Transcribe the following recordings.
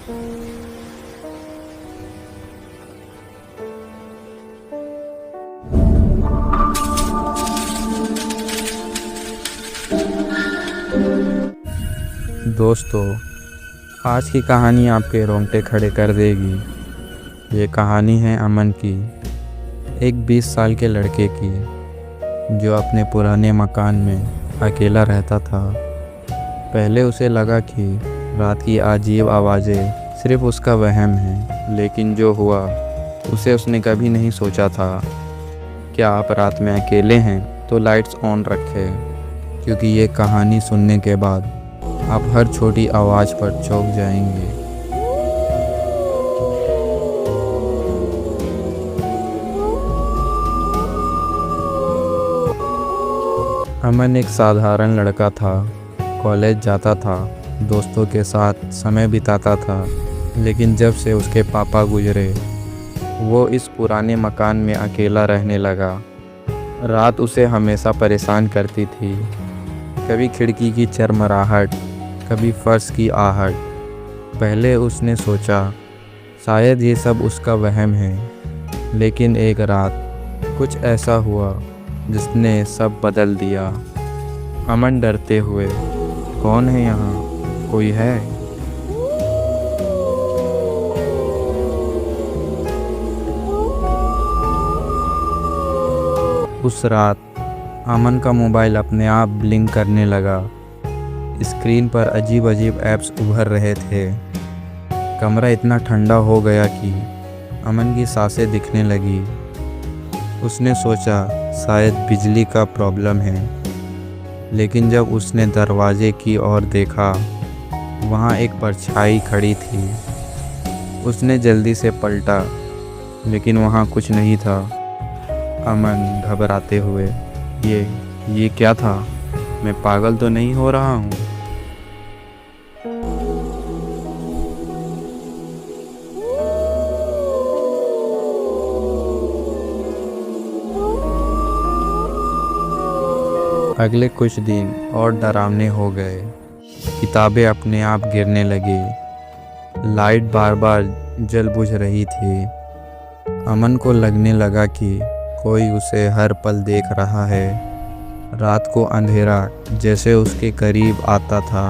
दोस्तों, आज की कहानी आपके रोंगटे खड़े कर देगी। ये कहानी है अमन की, एक 20 साल के लड़के की जो अपने पुराने मकान में अकेला रहता था। पहले उसे लगा कि रात की अजीब आवाज़ें सिर्फ उसका वहम है, लेकिन जो हुआ उसे उसने कभी नहीं सोचा था। क्या आप रात में अकेले हैं तो लाइट्स ऑन रखें, क्योंकि ये कहानी सुनने के बाद आप हर छोटी आवाज़ पर चौंक जाएंगे। अमन एक साधारण लड़का था। कॉलेज जाता था, दोस्तों के साथ समय बिताता था, लेकिन जब से उसके पापा गुजरे वो इस पुराने मकान में अकेला रहने लगा। रात उसे हमेशा परेशान करती थी, कभी खिड़की की चरमराहट, कभी फर्श की आहट। पहले उसने सोचा शायद ये सब उसका वहम है, लेकिन एक रात कुछ ऐसा हुआ जिसने सब बदल दिया। अमन डरते हुए, कौन है यहाँ, कोई है? उस रात अमन का मोबाइल अपने आप ब्लिंक करने लगा। स्क्रीन पर अजीब अजीब ऐप्स उभर रहे थे। कमरा इतना ठंडा हो गया कि अमन की सांसें दिखने लगी। उसने सोचा शायद बिजली का प्रॉब्लम है, लेकिन जब उसने दरवाजे की ओर देखा, वहाँ एक परछाई खड़ी थी। उसने जल्दी से पलटा, लेकिन वहाँ कुछ नहीं था। अमन घबराते हुए, ये क्या था? मैं पागल तो नहीं हो रहा हूँ? अगले कुछ दिन और डरावने हो गए। किताबें अपने आप गिरने लगी, लाइट बार बार जल बुझ रही थी। अमन को लगने लगा कि कोई उसे हर पल देख रहा है। रात को अंधेरा जैसे उसके करीब आता था।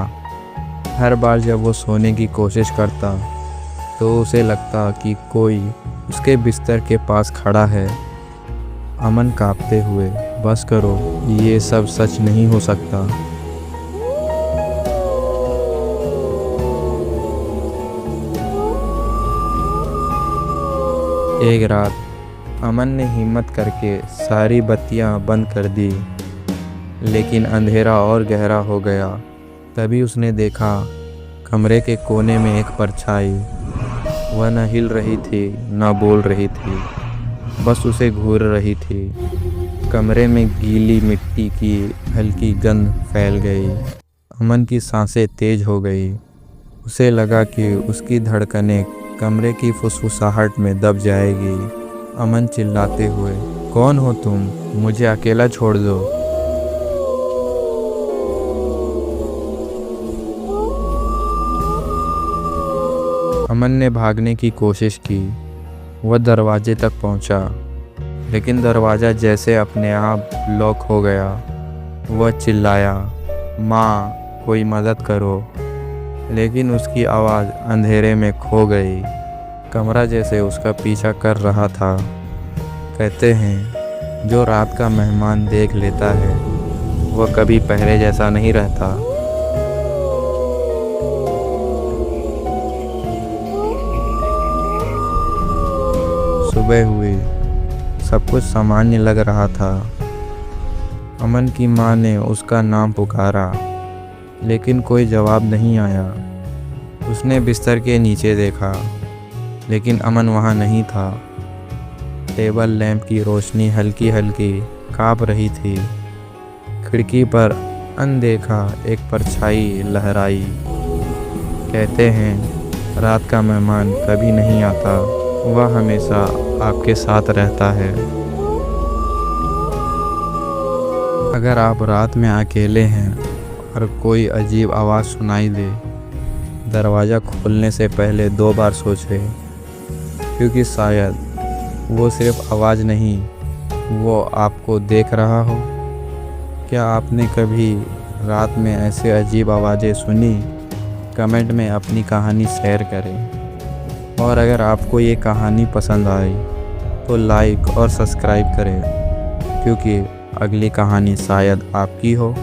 हर बार जब वो सोने की कोशिश करता तो उसे लगता कि कोई उसके बिस्तर के पास खड़ा है। अमन कांपते हुए, बस करो, ये सब सच नहीं हो सकता। एक रात अमन ने हिम्मत करके सारी बत्तियां बंद कर दी, लेकिन अंधेरा और गहरा हो गया। तभी उसने देखा कमरे के कोने में एक परछाई। वह न हिल रही थी, न बोल रही थी, बस उसे घूर रही थी। कमरे में गीली मिट्टी की हल्की गंध फैल गई। अमन की सांसें तेज हो गई। उसे लगा कि उसकी धड़कनें कमरे की फुसफुसाहट में दब जाएगी। अमन चिल्लाते हुए, कौन हो तुम? मुझे अकेला छोड़ दो। अमन ने भागने की कोशिश की। वह दरवाजे तक पहुंचा, लेकिन दरवाज़ा जैसे अपने आप लॉक हो गया। वह चिल्लाया, माँ, कोई मदद करो, लेकिन उसकी आवाज़ अंधेरे में खो गई। कमरा जैसे उसका पीछा कर रहा था। कहते हैं जो रात का मेहमान देख लेता है वह कभी पहले जैसा नहीं रहता। सुबह हुई, सब कुछ सामान्य लग रहा था। अमन की माँ ने उसका नाम पुकारा, लेकिन कोई जवाब नहीं आया। उसने बिस्तर के नीचे देखा, लेकिन अमन वहाँ नहीं था। टेबल लैंप की रोशनी हल्की हल्की काँप रही थी। खिड़की पर अनदेखा एक परछाई लहराई। कहते हैं रात का मेहमान कभी नहीं आता, वह हमेशा आपके साथ रहता है। अगर आप रात में अकेले हैं और कोई अजीब आवाज़ सुनाई दे, दरवाज़ा खोलने से पहले 2 बार सोचें, क्योंकि शायद वो सिर्फ आवाज़ नहीं, वो आपको देख रहा हो। क्या आपने कभी रात में ऐसे अजीब आवाज़ें सुनी? कमेंट में अपनी कहानी शेयर करें। और अगर आपको ये कहानी पसंद आई तो लाइक और सब्सक्राइब करें, क्योंकि अगली कहानी शायद आपकी हो।